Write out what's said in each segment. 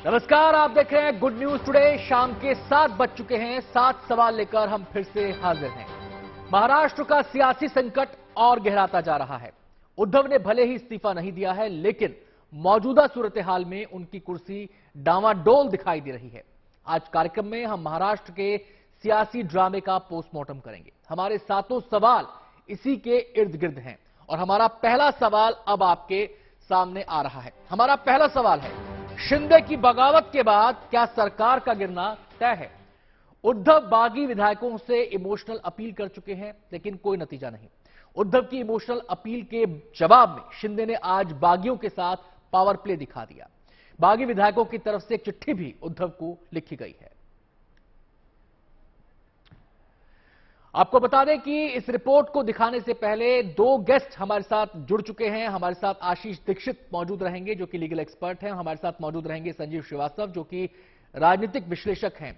नमस्कार, आप देख रहे हैं गुड न्यूज टुडे। शाम के 7 बज चुके हैं। 7 सवाल लेकर हम फिर से हाजिर हैं। महाराष्ट्र का सियासी संकट और गहराता जा रहा है। उद्धव ने भले ही इस्तीफा नहीं दिया है, लेकिन मौजूदा सूरत हाल में उनकी कुर्सी डावाडोल दिखाई दे रही है। आज कार्यक्रम में हम महाराष्ट्र के सियासी ड्रामे का पोस्टमार्टम करेंगे। हमारे 7 सवाल इसी के इर्द गिर्द हैं और हमारा पहला सवाल अब आपके सामने आ रहा है। हमारा पहला सवाल है, शिंदे की बगावत के बाद क्या सरकार का गिरना तय है? उद्धव बागी विधायकों से इमोशनल अपील कर चुके हैं, लेकिन कोई नतीजा नहीं। उद्धव की इमोशनल अपील के जवाब में शिंदे ने आज बागियों के साथ पावर प्ले दिखा दिया। बागी विधायकों की तरफ से एक चिट्ठी भी उद्धव को लिखी गई है। आपको बता दें कि इस रिपोर्ट को दिखाने से पहले 2 गेस्ट हमारे साथ जुड़ चुके हैं। हमारे साथ आशीष दीक्षित मौजूद रहेंगे, जो कि लीगल एक्सपर्ट हैं। हमारे साथ मौजूद रहेंगे संजीव श्रीवास्तव, जो कि राजनीतिक विश्लेषक हैं।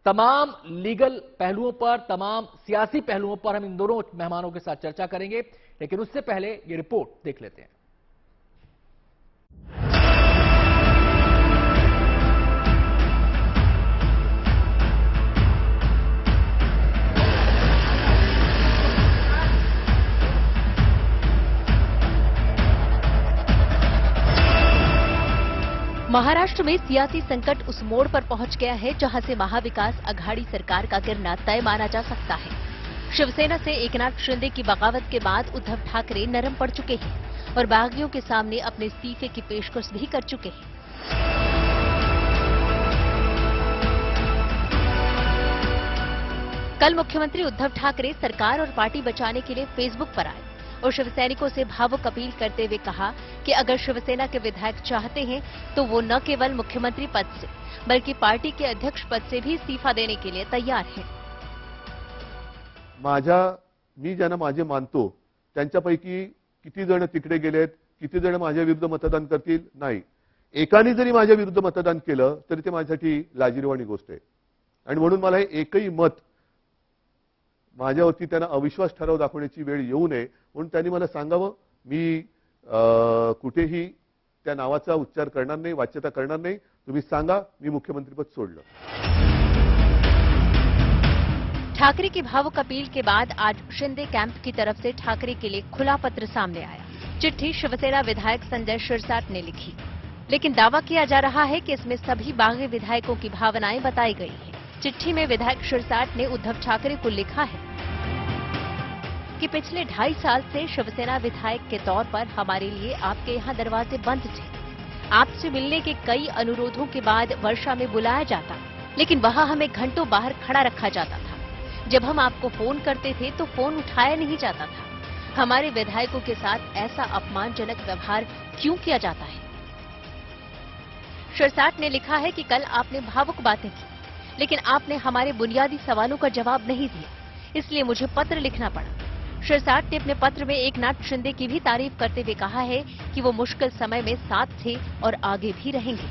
तमाम लीगल पहलुओं पर, तमाम सियासी पहलुओं पर हम इन दोनों मेहमानों के साथ चर्चा करेंगे, लेकिन उससे पहले ये रिपोर्ट देख लेते हैं। महाराष्ट्र में सियासी संकट उस मोड़ पर पहुंच गया है जहां से महाविकास अघाड़ी सरकार का गिरना तय माना जा सकता है। शिवसेना से एकनाथ शिंदे की बगावत के बाद उद्धव ठाकरे नरम पड़ चुके हैं और बागियों के सामने अपने इस्तीफे की पेशकश भी कर चुके हैं। कल मुख्यमंत्री उद्धव ठाकरे सरकार और पार्टी बचाने के लिए फेसबुक पर आए और शिवसैनिकों से भावुक अपील करते हुए कहा कि अगर शिवसेना के विधायक चाहते हैं तो वो न केवल मुख्यमंत्री पद से बल्कि पार्टी के अध्यक्ष पद से भी इस्तीफा देने के लिए तैयार हैं। मी ज्यांना माझे मानतो त्यांच्यापैकी किती जण तिकडे गेलेत, किती जण माझ्या विरुद्ध मतदान करतील, नाही। एकाने जरी माझ्या विरुद्ध मतदान केलं तरी ते माझ्यासाठी लाजिरवाणी गोष्ट आहे आणि म्हणून मला एकही मत माझ्यावरती त्यांना अविश्वास ठराव दाखवण्याची वेळ येऊ नये म्हणून त्यांनी मला सांगावं। मी कुठेही त्या नावाचा उच्चार करणार नाही, वाच्यता करणार नाही। तुम्ही सांगा मी मुख्यमंत्रीपद सोडलं। ठाकरे की भावुक अपील के बाद आज शिंदे कैंप की तरफ से ठाकरे के लिए खुला पत्र सामने आया। चिट्ठी शिवसेना विधायक संजय शिरसाट ने लिखी, लेकिन दावा किया जा रहा है कि इसमें सभी बागी विधायकों की भावनाएं बताई गई हैं। चिट्ठी में विधायक शिरसाट ने उद्धव ठाकरे को लिखा है कि पिछले 2.5 साल से शिवसेना विधायक के तौर पर हमारे लिए आपके यहाँ दरवाजे बंद थे। आपसे मिलने के कई अनुरोधों के बाद वर्षा में बुलाया जाता, लेकिन वहां हमें घंटों बाहर खड़ा रखा जाता था। जब हम आपको फोन करते थे तो फोन उठाया नहीं जाता था। हमारे विधायकों के साथ ऐसा अपमानजनक व्यवहार क्यों किया जाता है? शिरसाट ने लिखा है कि कल आपने भावुक बातें की, लेकिन आपने हमारे बुनियादी सवालों का जवाब नहीं दिया, इसलिए मुझे पत्र लिखना पड़ा। शिरसाट ने अपने पत्र में एकनाथ शिंदे की भी तारीफ करते हुए कहा है कि वो मुश्किल समय में साथ थे और आगे भी रहेंगे।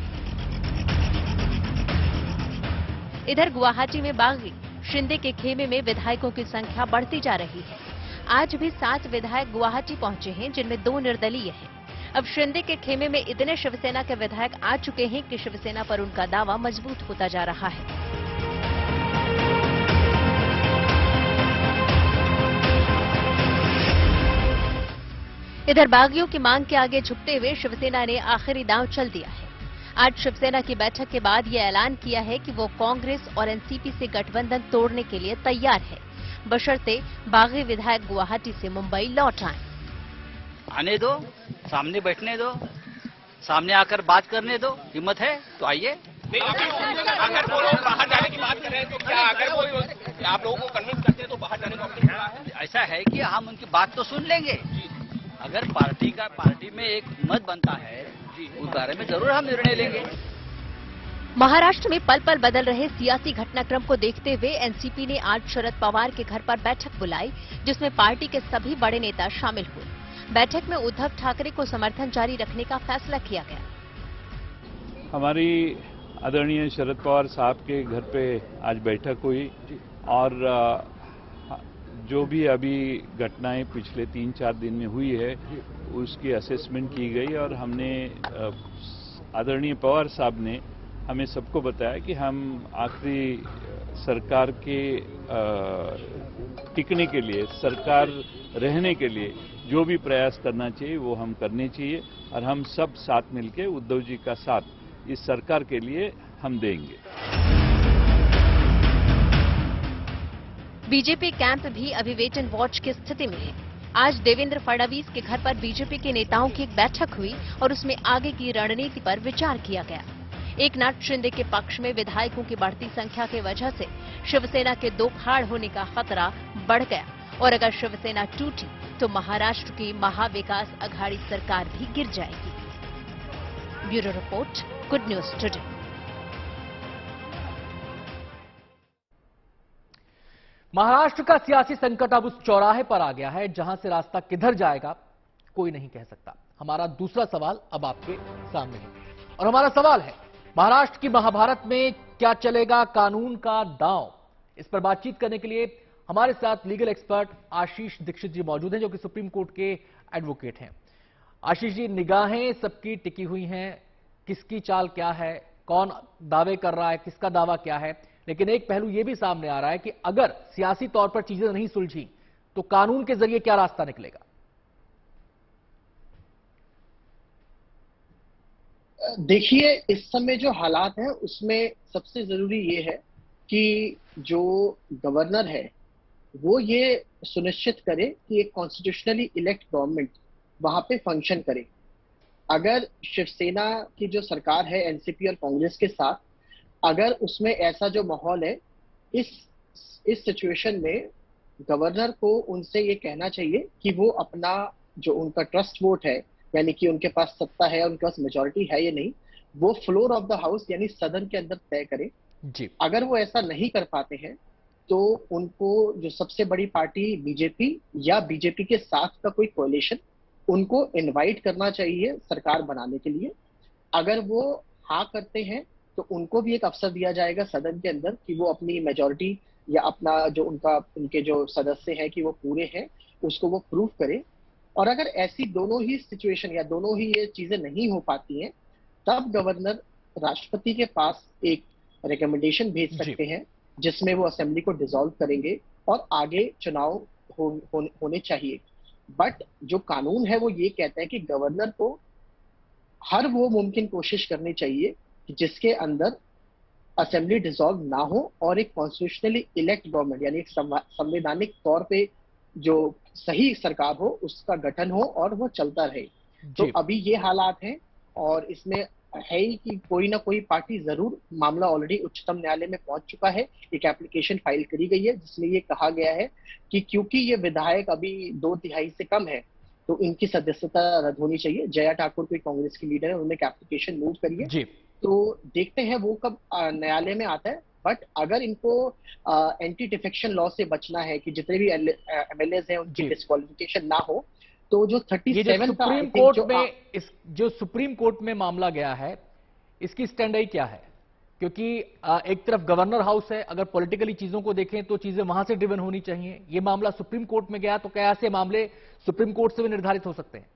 इधर गुवाहाटी में बागी शिंदे के खेमे में विधायकों की संख्या बढ़ती जा रही है। आज भी 7 विधायक गुवाहाटी पहुंचे हैं, जिनमें 2 निर्दलीय हैं। अब शिंदे के खेमे में इतने शिवसेना के विधायक आ चुके हैं कि शिवसेना पर उनका दावा मजबूत होता जा रहा है। इधर बागियों की मांग के आगे झुकते हुए शिवसेना ने आखिरी दांव चल दिया है। आज शिवसेना की बैठक के बाद यह ऐलान किया है कि वो कांग्रेस और एनसीपी से गठबंधन तोड़ने के लिए तैयार है, बशर्ते बागी विधायक गुवाहाटी से मुंबई लौट आए। आने दो, सामने बैठने दो, सामने आकर बात करने दो। हिम्मत है तो आइए। अगर वो लोग बाहर जाने की बात कर रहे हैं तो क्या, अगर वो आप लोगों को कन्विंस करते हैं तो बाहर जाने को ऐसा है कि हम उनकी बात तो सुन लेंगे। अगर पार्टी में एक मत बनता है उस बारे में जरूर हम निर्णय लेंगे। महाराष्ट्र में पल पल बदल रहे सियासी घटनाक्रम को देखते हुए एनसीपी ने आज शरद पवार के घर पर बैठक बुलाई, जिसमें पार्टी के सभी बड़े नेता शामिल हुए। बैठक में उद्धव ठाकरे को समर्थन जारी रखने का फैसला किया गया। हमारी आदरणीय शरद पवार साहब के घर पे आज बैठक हुई और जो भी अभी घटनाएं पिछले 3-4 दिन में हुई है उसकी असेसमेंट की गई और हमने आदरणीय पवार साहब ने हमें सबको बताया कि हम आखिरी सरकार के टिकने के लिए, सरकार रहने के लिए जो भी प्रयास करना चाहिए वो हम करने चाहिए, और हम सब साथ मिलकर उद्धव जी का साथ इस सरकार के लिए हम देंगे। बीजेपी कैंप भी अभी वेट एंड वॉच की स्थिति में है। आज देवेंद्र फडणवीस के घर पर बीजेपी के नेताओं की एक बैठक हुई और उसमें आगे की रणनीति पर विचार किया गया। एकनाथ शिंदे के पक्ष में विधायकों की बढ़ती संख्या की वजह से शिवसेना के दो फाड़ होने का खतरा बढ़ गया, और अगर शिवसेना टूटी तो महाराष्ट्र की महाविकास अघाड़ी सरकार भी गिर जाएगी। Bureau report, good news today. Maharashtra का सियासी संकट अब उस चौराहे पर आ गया है जहां से रास्ता किधर जाएगा कोई नहीं कह सकता। हमारा दूसरा सवाल अब आपके सामने है, और हमारा सवाल है, महाराष्ट्र की महाभारत में क्या चलेगा कानून का दांव? इस पर बातचीत करने के लिए हमारे साथ लीगल एक्सपर्ट आशीष दीक्षित जी मौजूद हैं, जो कि सुप्रीम कोर्ट के एडवोकेट हैं। आशीष जी, निगाहें सबकी टिकी हुई हैं, किसकी चाल क्या है, कौन दावे कर रहा है, किसका दावा क्या है, लेकिन एक पहलू यह भी सामने आ रहा है कि अगर सियासी तौर पर चीजें नहीं सुलझी तो कानून के जरिए क्या रास्ता निकलेगा? देखिए, इस समय जो हालात हैं उसमें सबसे जरूरी ये है कि जो गवर्नर है वो ये सुनिश्चित करे कि एक कॉन्स्टिट्यूशनली इलेक्ट गवर्नमेंट वहां पे फंक्शन करे। अगर शिवसेना की जो सरकार है एनसीपी और कांग्रेस के साथ, अगर उसमें ऐसा जो माहौल है, इस सिचुएशन में गवर्नर को उनसे ये कहना चाहिए कि वो अपना जो उनका ट्रस्ट वोट है, यानी कि उनके पास सत्ता है, उनके पास मेजॉरिटी है या नहीं, वो फ्लोर ऑफ द हाउस यानी सदन के अंदर तय करें जी। अगर वो ऐसा नहीं कर पाते हैं तो उनको जो सबसे बड़ी पार्टी बीजेपी या बीजेपी के साथ का कोई कोalition, उनको इनवाइट करना चाहिए सरकार बनाने के लिए। अगर वो हाँ करते हैं तो उनको भी एक अवसर दिया जाएगा सदन के अंदर कि वो अपनी मेजॉरिटी या अपना जो उनके जो सदस्य हैं कि वो पूरे हैं, उसको वो प्रूव करें। और अगर ऐसी दोनों ही सिचुएशन या दोनों ही ये चीजें नहीं हो पाती हैं, तब गवर्नर राष्ट्रपति के पास एक रिकमेंडेशन भेज सकते हैं जिसमें वो असेंबली को डिसॉल्व करेंगे और आगे चुनाव होने चाहिए। बट जो कानून है वो ये कहता है कि गवर्नर को हर वो मुमकिन कोशिश करनी चाहिए कि जिसके अंदर असेंबली डिसॉल्व ना हो और एक कॉन्स्टिट्यूशनली इलेक्ट गवर्नमेंट यानी एक संवैधानिक तौर पे जो सही सरकार हो उसका गठन हो और वो चलता रहे। तो अभी ये हालात हैं और इसमें है ही कि कोई ना कोई पार्टी जरूर, मामला ऑलरेडी उच्चतम न्यायालय में पहुंच चुका है, एक एप्लीकेशन फाइल करी गई है जिसमें ये कहा गया है कि क्योंकि ये विधायक अभी 2/3 से कम है तो इनकी सदस्यता रद्द होनी चाहिए। जया ठाकुर कोई कांग्रेस की लीडर है, उन्होंने एक एप्लीकेशन मूव करी है, तो देखते हैं वो कब न्यायालय में आता है। बट अगर इनको एंटी डिफेक्शन लॉ से बचना है कि जितने भी एमएलए हैं उनकी डिस्क्वालिफिकेशन ना हो, तो जो 37 सुप्रीम कोर्ट में जो सुप्रीम कोर्ट में मामला गया है, इसकी स्टैंड आई क्या है? क्योंकि एक तरफ गवर्नर हाउस है, अगर पॉलिटिकली चीजों को देखें तो चीजें वहां से ड्रिवन होनी चाहिए। ये मामला सुप्रीम कोर्ट में गया तो क्या ऐसे मामले सुप्रीम कोर्ट से भी निर्धारित हो सकते हैं?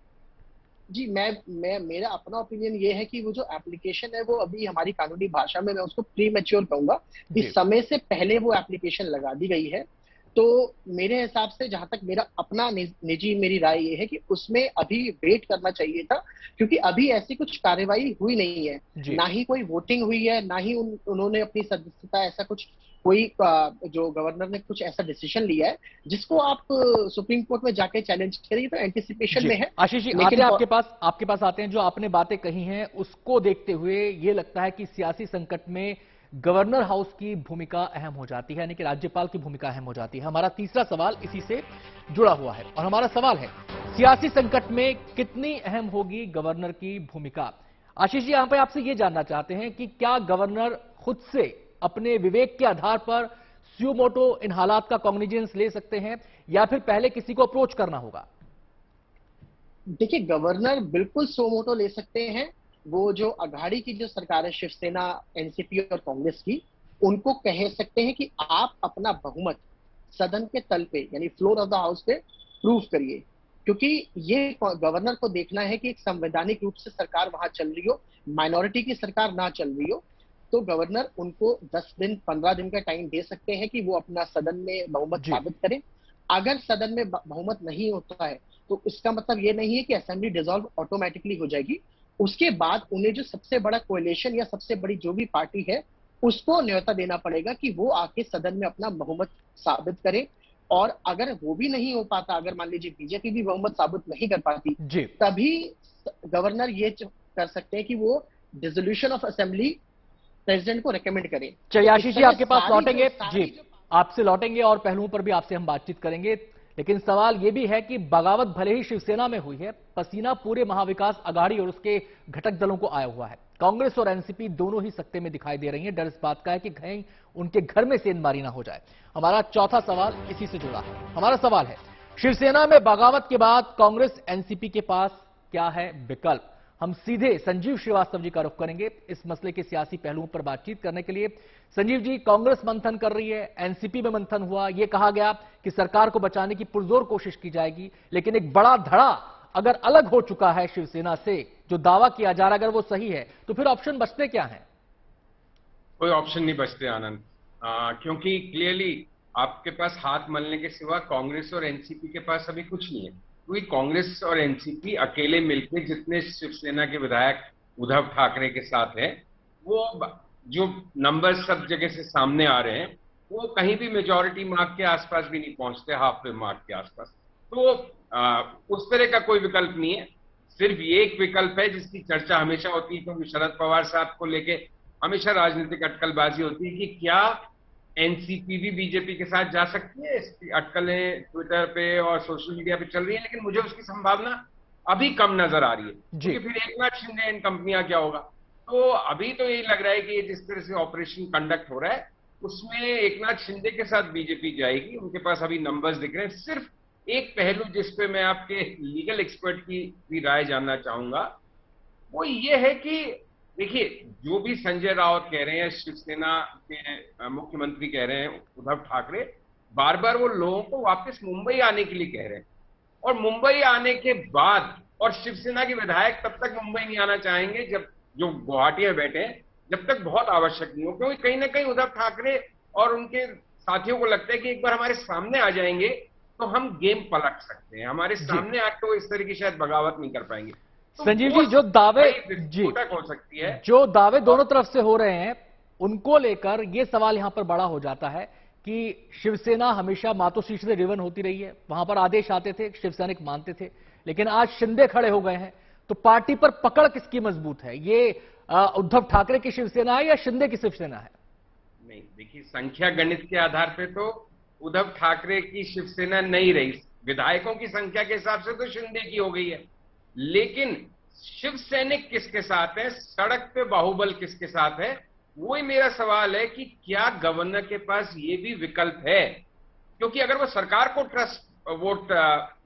जी, मेरा अपना ओपिनियन ये है कि वो जो एप्लीकेशन है वो अभी हमारी कानूनी भाषा में मैं उसको प्री मैच्योर कहूंगा, इस समय से पहले वो एप्लीकेशन लगा दी गई है। तो मेरे हिसाब से, जहां तक मेरा अपना निजी मेरी राय ये है कि उसमें अभी वेट करना चाहिए था, क्योंकि अभी ऐसी कुछ कार्रवाई हुई नहीं है, ना ही कोई वोटिंग हुई है, ना ही उन्होंने अपनी सदस्यता, ऐसा कुछ कोई जो गवर्नर ने कुछ ऐसा डिसीजन लिया है जिसको आप सुप्रीम कोर्ट में जाके चैलेंज करिए। तो एंटिसिपेशन में है। आशीष जी, लेकिन आपके पास आते हैं, जो आपने बातें कही हैं उसको देखते हुए ये लगता है कि सियासी संकट में गवर्नर हाउस की भूमिका अहम हो जाती है, यानी कि राज्यपाल की भूमिका अहम हो जाती है। हमारा तीसरा सवाल इसी से जुड़ा हुआ है और हमारा सवाल है, सियासी संकट में कितनी अहम होगी गवर्नर की भूमिका? आशीष जी, यहां पर आपसे ये जानना चाहते हैं कि क्या गवर्नर खुद से अपने विवेक के आधार पर सुयो मोटो इन हालात का कॉग्निजेंस ले सकते हैं या फिर पहले किसी को अप्रोच करना होगा? देखिए, गवर्नर बिल्कुल सुयो मोटो ले सकते हैं। वो जो अघाड़ी की जो सरकार है, शिवसेना, एनसीपी और कांग्रेस की, उनको कह सकते हैं कि आप अपना बहुमत सदन के तल पे यानी फ्लोर ऑफ द हाउस पे प्रूव करिए, क्योंकि ये गवर्नर को देखना है कि एक संवैधानिक रूप से सरकार वहां चल रही हो, माइनॉरिटी की सरकार ना चल रही हो। तो गवर्नर उनको 10 दिन 15 दिन का टाइम दे सकते हैं कि वो अपना सदन में बहुमत साबित करें। अगर सदन में बहुमत नहीं होता है तो इसका मतलब ये नहीं है कि असेंबली डिसॉल्व ऑटोमेटिकली हो जाएगी। उसके बाद उन्हें जो सबसे बड़ा कोएलिशन या सबसे बड़ी जो भी पार्टी है उसको न्योता देना पड़ेगा कि वो आके सदन में अपना बहुमत साबित करे। और अगर वो भी नहीं हो पाता, अगर मान लीजिए बीजेपी भी बहुमत साबित नहीं कर पाती, तभी गवर्नर ये कर सकते हैं कि वो डिसोल्यूशन ऑफ असेंबली प्रेसिडेंट को रेकमेंड करें। चलिए आशीष जी आपके पास लौटेंगे, जी आपसे लौटेंगे और पहलुओं पर भी आपसे हम बातचीत करेंगे। लेकिन सवाल यह भी है कि बगावत भले ही शिवसेना में हुई है, पसीना पूरे महाविकास अघाड़ी और उसके घटक दलों को आया हुआ है। कांग्रेस और एनसीपी दोनों ही सत्ते में दिखाई दे रही हैं। डर इस बात का है कि कहीं उनके घर में सेंधमारी ना हो जाए। हमारा चौथा सवाल इसी से जुड़ा है। हमारा सवाल है, शिवसेना में बगावत के बाद कांग्रेस एनसीपी के पास क्या है विकल्प? हम सीधे संजीव श्रीवास्तव जी का रुख करेंगे इस मसले के सियासी पहलुओं पर बातचीत करने के लिए। संजीव जी, कांग्रेस मंथन कर रही है, एनसीपी में मंथन हुआ, यह कहा गया कि सरकार को बचाने की पुरजोर कोशिश की जाएगी, लेकिन एक बड़ा धड़ा अगर अलग हो चुका है शिवसेना से, जो दावा किया जा रहा है अगर वो सही है, तो फिर ऑप्शन बचते क्या हैं? कोई ऑप्शन नहीं बचते आनंद, क्योंकि क्लियरली आपके पास हाथ मलने के सिवा कांग्रेस और एनसीपी के पास अभी कुछ नहीं है। क्योंकि कांग्रेस और एनसीपी अकेले मिलकर जितने शिवसेना के विधायक उद्धव ठाकरे के साथ हैं, वो जो नंबर सब जगह से सामने आ रहे हैं, वो कहीं भी मेजॉरिटी मार्क के आसपास भी नहीं पहुंचते, हाफ वे मार्क के आसपास। तो उस तरह का कोई विकल्प नहीं है। सिर्फ ये एक विकल्प है जिसकी चर्चा हमेशा होती है, क्योंकि शरद पवार साहब को लेके हमेशा राजनीतिक अटकलबाजी होती है कि क्या एनसीपी भी बीजेपी के साथ जा सकती है। इसकी अटकलें ट्विटर पे और सोशल मीडिया पे चल रही है, लेकिन मुझे उसकी संभावना अभी कम नजर आ रही है, क्योंकि फिर एकनाथ शिंदे एंड कंपनियां क्या होगा। तो अभी तो यही लग रहा है कि जिस तरह से ऑपरेशन कंडक्ट हो रहा है उसमें एकनाथ शिंदे के साथ बीजेपी जाएगी। उनके पास अभी नंबर्स दिख रहे हैं। सिर्फ एक पहलू जिस पे मैं आपके लीगल एक्सपर्ट की भी राय जानना चाहूंगा, वो ये है कि देखिए, जो भी संजय राउत कह रहे हैं, शिवसेना के मुख्यमंत्री कह रहे हैं उद्धव ठाकरे, बार बार वो लोगों को वापस मुंबई आने के लिए कह रहे हैं। और मुंबई आने के बाद, और शिवसेना के विधायक तब तक मुंबई नहीं आना चाहेंगे जब जो गुवाहाटी में बैठे हैं, जब तक बहुत आवश्यक नहीं हो। क्योंकि कहीं ना कहीं उद्धव ठाकरे और उनके साथियों को लगता है कि एक बार हमारे सामने आ जाएंगे तो हम गेम पलट सकते हैं। हमारे सामने आके वो इस तरह की शायद बगावत नहीं कर पाएंगे। तो संजीव जी, जो दावे हो सकती है, जो दावे दोनों तरफ से हो रहे हैं, उनको लेकर यह सवाल यहां पर बड़ा हो जाता है कि शिवसेना हमेशा मातोश्री से रिवन होती रही है, वहां पर आदेश आते थे, शिवसैनिक मानते थे, लेकिन आज शिंदे खड़े हो गए हैं, तो पार्टी पर पकड़ किसकी मजबूत है? ये उद्धव ठाकरे की शिवसेना है या शिंदे की शिवसेना है? नहीं, देखिए, संख्या गणित के आधार पे तो उद्धव ठाकरे की शिवसेना नहीं रही। विधायकों की संख्या के हिसाब से तो शिंदे की हो गई है, लेकिन शिव सैनिक किसके साथ है, सड़क पे बाहुबल किसके साथ है, वही मेरा सवाल है कि क्या गवर्नर के पास ये भी विकल्प है? क्योंकि अगर वो सरकार को ट्रस्ट वोट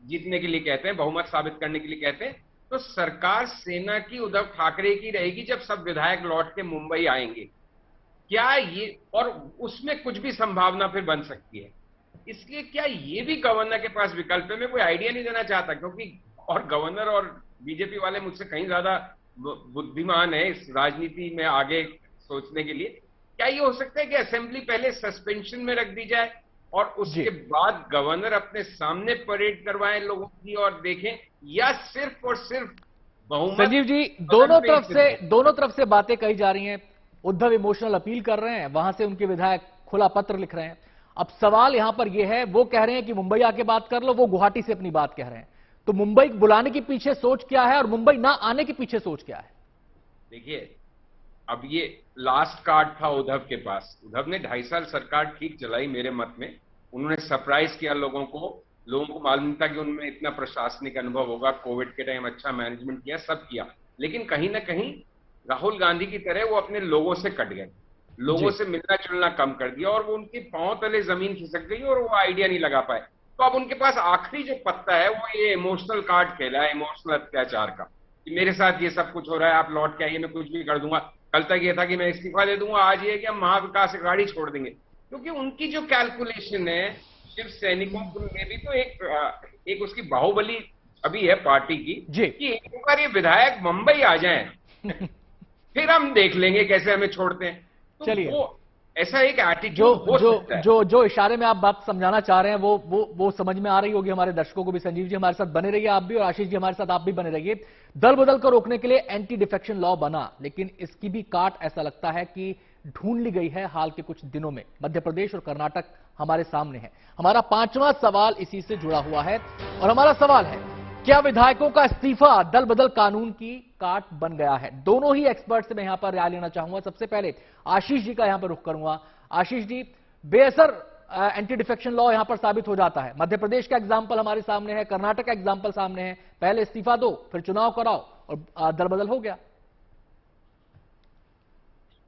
जीतने के लिए कहते हैं, बहुमत साबित करने के लिए कहते हैं, तो सरकार सेना की उद्धव ठाकरे की रहेगी जब सब विधायक लौट के मुंबई आएंगे। क्या ये, और उसमें कुछ भी संभावना फिर बन सकती है। इसलिए क्या ये भी गवर्नर के पास विकल्प है? मैं कोई आइडिया नहीं देना चाहता, क्योंकि और गवर्नर और बीजेपी वाले मुझसे कहीं ज्यादा बुद्धिमान है इस राजनीति में आगे सोचने के लिए। क्या ये हो सकता है कि असेंबली पहले सस्पेंशन में रख दी जाए और उसके बाद गवर्नर अपने सामने परेड करवाएं लोगों की और देखें, या सिर्फ और सिर्फ बहुमत? संजीव जी, दोनों तरफ से बातें कही जा रही हैं। उद्धव इमोशनल अपील कर रहे हैं, वहां से उनके विधायक खुला पत्र लिख रहे हैं। अब सवाल यहां पर यह है, वो कह रहे हैं कि मुंबई आके बात कर लो, वो गुवाहाटी से अपनी बात कह रहे हैं। तो मुंबई बुलाने के पीछे सोच क्या है और मुंबई ना आने के पीछे सोच क्या है? देखिए, अब ये लास्ट कार्ड था उद्धव के पास। उद्धव ने 2.5 साल सरकार ठीक चलाई मेरे मत में। उन्होंने सरप्राइज किया लोगों को मालूम था कि उनमें इतना प्रशासनिक अनुभव होगा, कोविड के टाइम अच्छा मैनेजमेंट किया, सब किया, लेकिन कहीं ना कहीं राहुल गांधी की तरह वो अपने लोगों से कट गए, लोगों से मिलना जुलना कम कर दिया और वो उनके पांव तले जमीन खिसक गई और वो आइडिया नहीं लगा पाए। तो अब उनके पास आखिरी जो पत्ता है वो ये इमोशनल कार्ड खेला है, इमोशनल अत्याचार का, कि मेरे साथ ये सब कुछ हो रहा है, आप लौट के आइए, मैं कुछ भी कर दूंगा। कल तक ये था कि मैं इस्तीफा दे दूंगा, आज ये कि हम महाविकास अघाड़ी छोड़ देंगे। क्योंकि उनकी जो कैलकुलेशन है, शिव सैनिकों में भी तो एक उसकी बाहुबली अभी है पार्टी की, कि एक बार ये विधायक मुंबई आ जाएं फिर हम देख लेंगे कैसे हमें छोड़ते हैं। तो चलिए। वो ऐसा एक जो एटीट्यूड हो जो सकता है। जो इशारे में आप बात समझाना चाह रहे हैं वो समझ में आ रही होगी हमारे दर्शकों को भी। संजीव जी हमारे साथ बने रहिए, आप भी, और आशीष जी हमारे साथ आप भी बने रहिए। दल बदल को रोकने के लिए एंटी डिफेक्शन लॉ बना, लेकिन इसकी भी काट ऐसा लगता है कि ढूंढ ली गई है हाल के कुछ दिनों में। मध्य प्रदेश और कर्नाटक हमारे सामने है। हमारा 5वां सवाल इसी से जुड़ा हुआ है, और हमारा सवाल है, क्या विधायकों का इस्तीफा दल बदल कानून की काट बन गया है? दोनों ही एक्सपर्ट से मैं यहां पर राय लेना चाहूंगा। सबसे पहले आशीष जी का यहां पर रुख करूंगा। आशीष जी, बेअसर एंटी डिफेक्शन लॉ यहां पर साबित हो जाता है। मध्य प्रदेश का एग्जाम्पल हमारे सामने है, कर्नाटक का एग्जाम्पल सामने है। पहले इस्तीफा दो, फिर चुनाव कराओ, और दल बदल हो गया।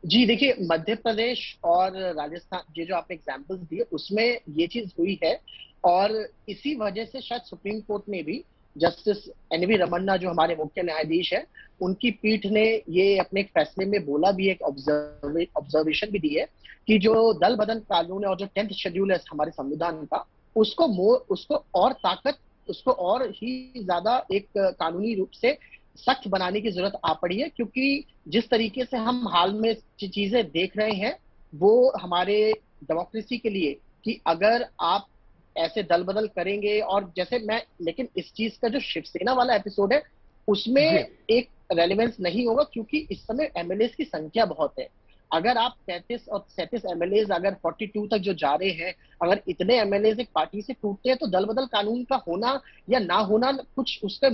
जी देखिए, मध्य प्रदेश और राजस्थान, ये जो आपने एग्जाम्पल्स दिए उसमें ये चीज हुई है, और इसी वजह से शायद सुप्रीम कोर्ट ने भी, जस्टिस एन.वी. रमन्ना जो हमारे मुख्य न्यायाधीश है, उनकी पीठ ने ये अपने एक फैसले में बोला भी है, एक ऑब्जर्वेशन भी दी है कि जो दल बदल कानून है और जो 10th शेड्यूल है हमारे संविधान का, उसको और ताकत, उसको और ही ज्यादा एक कानूनी रूप से सख्त बनाने की जरूरत आ पड़ी है, क्योंकि जिस तरीके से हम हाल में चीजें देख रहे हैं वो हमारे डेमोक्रेसी के लिए, कि अगर आप ऐसे दल बदल करेंगे, और जैसे लेकिन इस चीज का जो शिवसेना वाला एपिसोड है उसमें एक रेलेवेंस नहीं होगा, क्योंकि इस समय एमएलए की संख्या बहुत है। अगर आप 33 और 37 एमएलए अगर 42 तक जो जा रहे हैं, अगर इतने एमएलए एक पार्टी से टूटते हैं तो दल बदल कानून का होना या ना होना कुछ उसके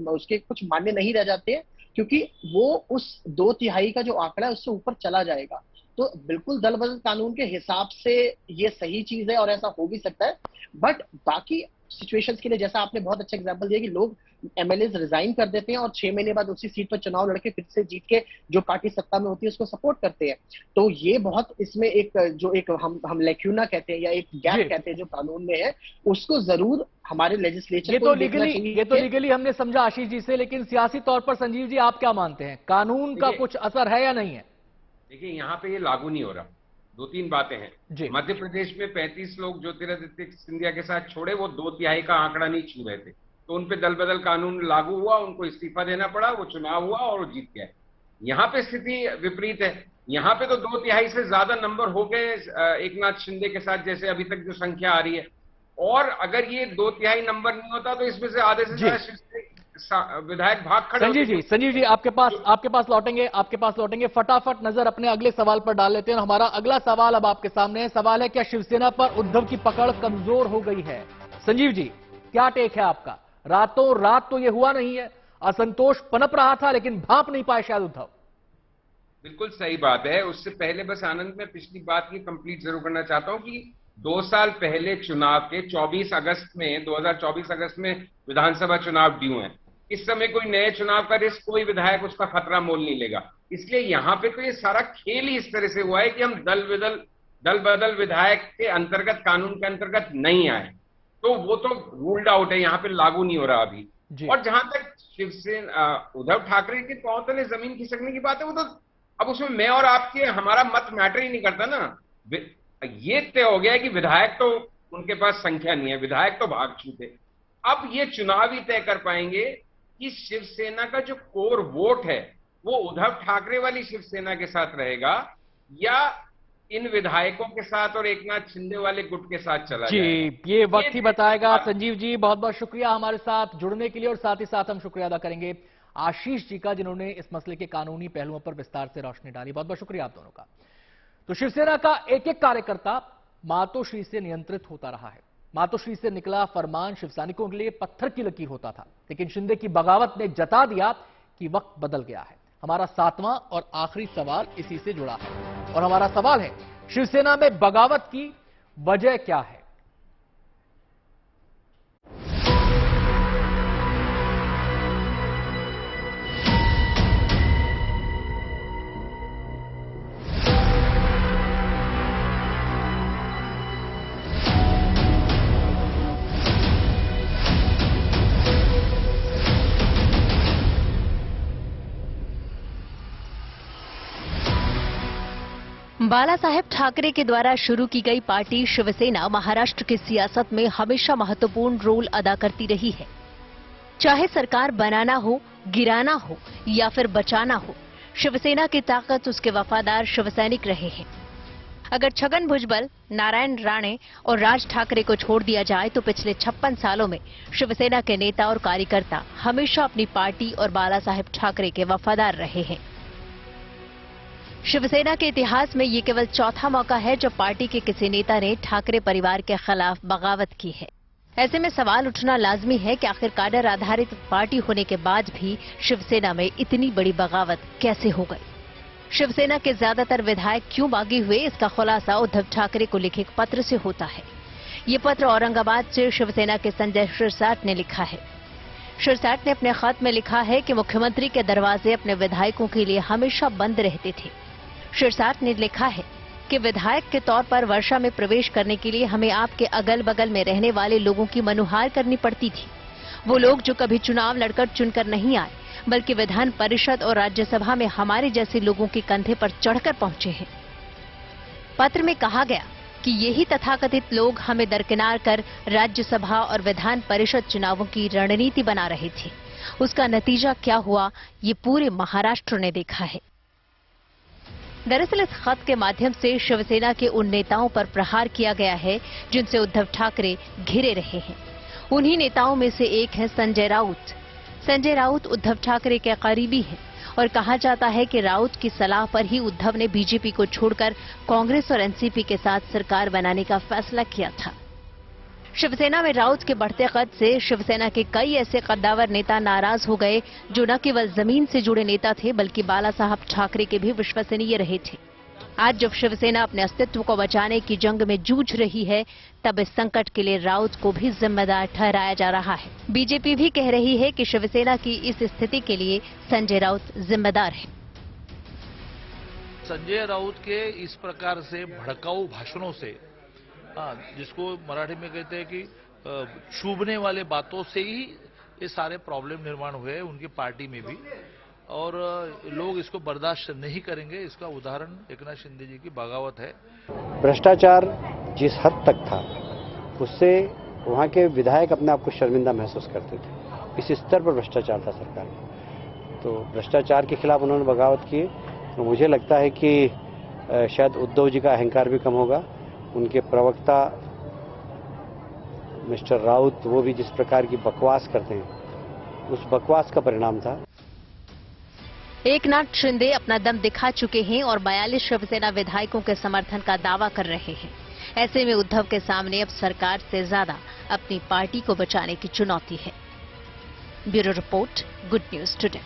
उसके कुछ मान्य नहीं रह जाते हैं, क्योंकि वो उस 2/3 का जो आंकड़ा है उससे ऊपर चला जाएगा। तो बिल्कुल दल बदल कानून के हिसाब से ये सही चीज है और ऐसा हो भी सकता है। बट बाकी सिचुएशंस के लिए, जैसा आपने बहुत अच्छा एग्जांपल दिया कि लोग एमएलए रिजाइन कर देते हैं और 6 महीने बाद उसी सीट पर चुनाव लड़के फिर से जीत के जो पार्टी सत्ता में होती है उसको सपोर्ट करते हैं। तो ये बहुत इसमें एक हम लैक्यूना कहते हैं या एक गैप कहते हैं जो कानून में है, उसको जरूर हमारे लेजिस्लेचर ये तो लीगली हमने समझा आशीष जी से, लेकिन सियासी तौर पर संजीव जी आप क्या मानते हैं, कानून का कुछ असर है या नहीं है? देखिए, यहाँ पे ये लागू नहीं हो रहा। 2-3 बातें हैं। मध्य प्रदेश में 35 लोग ज्योतिरादित्य सिंधिया के साथ छोड़े, वो 2/3 का आंकड़ा नहीं छू रहे थे, तो उनपे दल बदल कानून लागू हुआ, उनको इस्तीफा देना पड़ा, वो चुनाव हुआ और वो जीत गए। यहाँ पे स्थिति विपरीत है। यहाँ पे तो 2/3 से ज्यादा नंबर हो गए एकनाथ शिंदे के साथ, जैसे अभी तक जो संख्या आ रही है। और अगर ये 2/3 नंबर नहीं होता तो इसमें से आधे से ज्यादा विधायक भाग खड़े। संजीव जी आपके पास लौटेंगे। फटाफट नजर अपने अगले सवाल पर डाल लेते हैं। हमारा अगला सवाल अब आपके सामने है। सवाल है, क्या शिवसेना पर उद्धव की पकड़ कमजोर हो गई है? संजीव जी, क्या टेक है आपका? रातों रात तो ये हुआ नहीं है, असंतोष पनप रहा था, लेकिन भांप नहीं पाए शायद उद्धव। बिल्कुल सही बात है। उससे पहले बस आनंद में पिछली बात की कंप्लीट जरूर करना चाहता हूं कि 2 साल पहले चुनाव के 2024 अगस्त में विधानसभा चुनाव ड्यू हैं। इस समय कोई नए चुनाव का रिस्क कोई विधायक उसका खतरा मोल नहीं लेगा। इसलिए यहाँ पे तो ये सारा खेल ही इस तरह से हुआ है कि हम दल बदल विधायक के अंतर्गत, कानून के अंतर्गत नहीं आए, तो वो तो रूल्ड आउट है, यहाँ पे लागू नहीं हो रहा अभी। और जहां तक शिवसेना उद्धव ठाकरे के पांव तले जमीन खिसकने की बात है, वो तो अब उसमें मैं और आपके हमारा मत मैटर ही नहीं करता ना। ये तय हो गया है कि विधायक तो उनके पास संख्या नहीं है, विधायक तो भाग छूटे। अब ये चुनाव ही तय कर पाएंगे कि शिवसेना का जो कोर वोट है वो उद्धव ठाकरे वाली शिवसेना के साथ रहेगा या इन विधायकों के साथ और एकनाथ शिंदे वाले गुट के साथ चला जाएगा। ये वक्त ही बताएगा। संजीव जी, बहुत बहुत शुक्रिया हमारे साथ जुड़ने के लिए, और साथ ही साथ हम शुक्रिया अदा करेंगे आशीष जी का, जिन्होंने इस मसले के कानूनी पहलुओं पर विस्तार से रोशनी डाली। बहुत बहुत शुक्रिया आप दोनों का। तो शिवसेना का एक एक कार्यकर्ता मातोश्री से नियंत्रित होता रहा है। मातोश्री से निकला फरमान शिव सैनिकों के लिए पत्थर की लकीर होता था, लेकिन शिंदे की बगावत ने जता दिया कि वक्त बदल गया है। हमारा 7वां और आखिरी सवाल इसी से जुड़ा है, और हमारा सवाल है, शिवसेना में बगावत की वजह क्या है? बाला साहेब ठाकरे के द्वारा शुरू की गई पार्टी शिवसेना महाराष्ट्र की सियासत में हमेशा महत्वपूर्ण रोल अदा करती रही है। चाहे सरकार बनाना हो, गिराना हो या फिर बचाना हो, शिवसेना की ताकत उसके वफादार शिवसैनिक रहे हैं। अगर छगन भुजबल, नारायण राणे और राज ठाकरे को छोड़ दिया जाए तो पिछले 56 सालों में शिवसेना के नेता और कार्यकर्ता हमेशा अपनी पार्टी और बाला साहेब ठाकरे के वफादार रहे हैं। शिवसेना के इतिहास में ये केवल चौथा मौका है जब पार्टी के किसी नेता ने ठाकरे परिवार के खिलाफ बगावत की है। ऐसे में सवाल उठना लाजमी है कि आखिर काडर आधारित पार्टी होने के बाद भी शिवसेना में इतनी बड़ी बगावत कैसे हो गई। शिवसेना के ज्यादातर विधायक क्यों बागी हुए, इसका खुलासा उद्धव ठाकरे को लिखे एक पत्र से होता है। ये पत्र औरंगाबाद से शिवसेना के संजय शिरसाट ने लिखा है। शिरसाट ने अपने खत में लिखा है कि मुख्यमंत्री के दरवाजे अपने विधायकों के लिए हमेशा बंद रहते थे। शिरसाट ने लिखा है कि विधायक के तौर पर वर्षा में प्रवेश करने के लिए हमें आपके अगल बगल में रहने वाले लोगों की मनुहार करनी पड़ती थी। वो लोग जो कभी चुनाव लड़कर चुनकर नहीं आए, बल्कि विधान परिषद और राज्यसभा में हमारे जैसे लोगों के कंधे पर चढ़कर पहुंचे हैं। पत्र में कहा गया कि यही तथाकथित लोग हमें दरकिनार कर राज्यसभा और विधान परिषद चुनावों की रणनीति बना रहे थे। उसका नतीजा क्या हुआ, ये पूरे महाराष्ट्र ने देखा है। दरअसल इस खत के माध्यम से शिवसेना के उन नेताओं पर प्रहार किया गया है जिनसे उद्धव ठाकरे घिरे रहे हैं। उन्हीं नेताओं में से एक है संजय राउत। संजय राउत उद्धव ठाकरे के करीबी हैं और कहा जाता है कि राउत की सलाह पर ही उद्धव ने बीजेपी को छोड़कर कांग्रेस और एनसीपी के साथ सरकार बनाने का फैसला किया था। शिवसेना में राउत के बढ़ते कद से शिवसेना के कई ऐसे कद्दावर नेता नाराज हो गए जो न केवल जमीन से जुड़े नेता थे बल्कि बाला साहब ठाकरे के भी विश्वसनीय रहे थे। आज जब शिवसेना अपने अस्तित्व को बचाने की जंग में जूझ रही है, तब इस संकट के लिए राउत को भी जिम्मेदार ठहराया जा रहा है। बीजेपी भी कह रही है कि शिवसेना की इस स्थिति के लिए संजय राउत जिम्मेदार है। संजय राउत के इस प्रकार से भड़काऊ भाषणों से, जिसको मराठी में कहते हैं कि चुभने वाले बातों से ही ये सारे प्रॉब्लम निर्माण हुए उनकी पार्टी में भी, और लोग इसको बर्दाश्त नहीं करेंगे। इसका उदाहरण एकनाथ शिंदे जी की बगावत है। भ्रष्टाचार जिस हद तक था उससे वहाँ के विधायक अपने आप को शर्मिंदा महसूस करते थे। इस स्तर पर भ्रष्टाचार था सरकार में। तो भ्रष्टाचार के खिलाफ उन्होंने बगावत की। तो मुझे लगता है कि शायद उद्धव जी का अहंकार भी कम होगा। उनके प्रवक्ता मिस्टर राउत, वो भी जिस प्रकार की बकवास करते हैं, उस बकवास का परिणाम था। एकनाथ शिंदे अपना दम दिखा चुके हैं और 42 शिवसेना विधायकों के समर्थन का दावा कर रहे हैं। ऐसे में उद्धव के सामने अब सरकार से ज्यादा अपनी पार्टी को बचाने की चुनौती है। Bureau report, good news today.